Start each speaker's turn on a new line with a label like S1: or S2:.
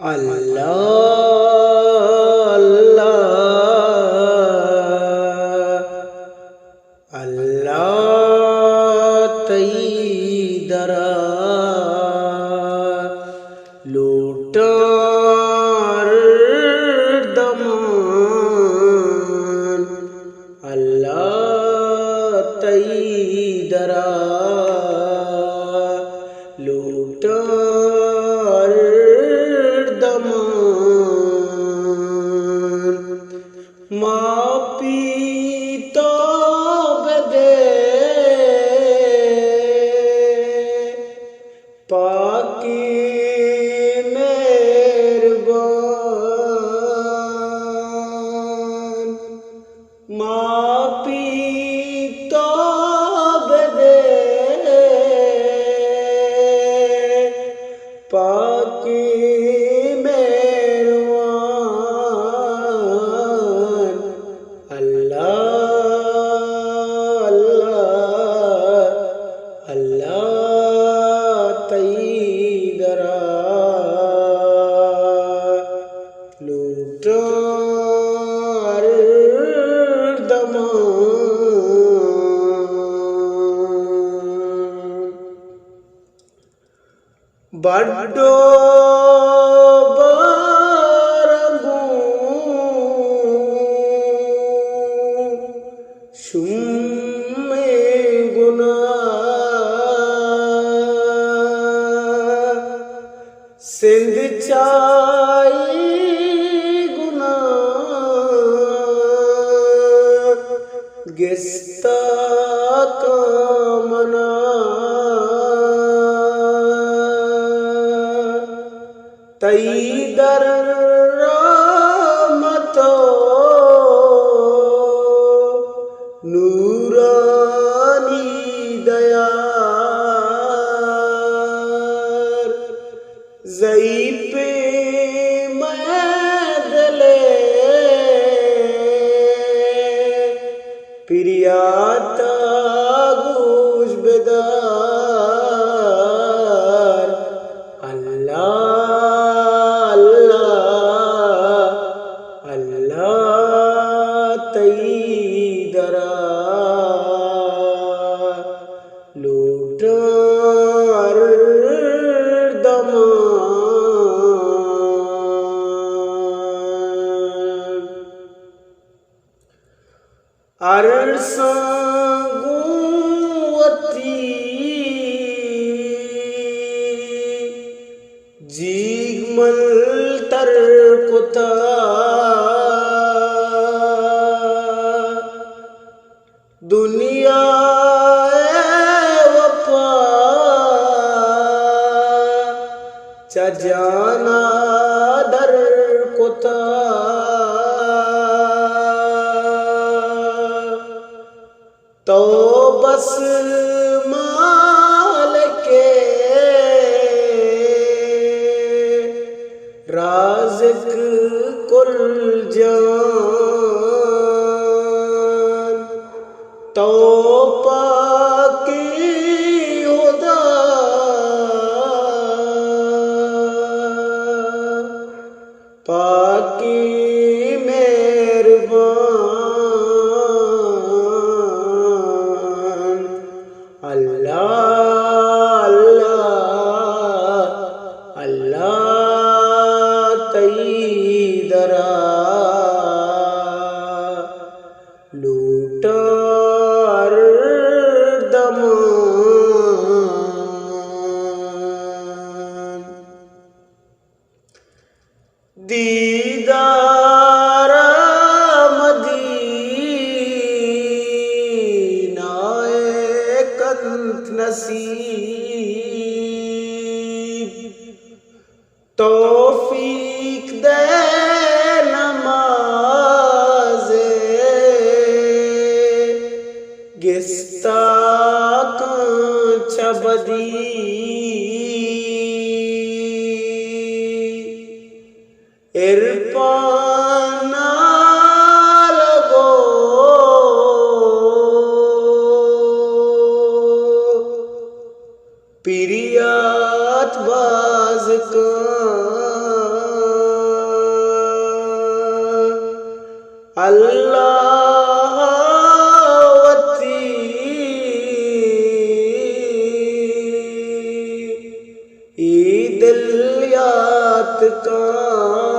S1: अल्लाह अल्लाह अल्लाह तई दरा लूटार दमान अल्लाह तई दरा लूटार दमान मापी तो बदे पाकी मेहरबान मापी तो बदे पाकी मेहरबान अल्लाह अल्लाह अल्लाह तई दरा लूटार दमान बड्डो बारगू शुम्मे गुना सिंध चाई गुना गिस्ता कामना तई दर रामतो नूरानी दयार ज़ई पे मैदले प्रियाता गुश बेदार अल्लाह अल्लाह अल्लाह तई दरा लूटार दमान अरसागुवती जीगमल तर कुता दुनिया वफा चजाना दर कुता तो बस माल के राज़िक कुल जान तो पाकी खुदा पाकी मेहरबान अल्लाह अल्लाह अल्लाह तई दरा लूटार दमान दीदार मदीनाए कंत नसीब तौफीक दे नमाज़े गिस्ता कांचा बदी इरफाना लगो पिरियात बाज का ईद याद का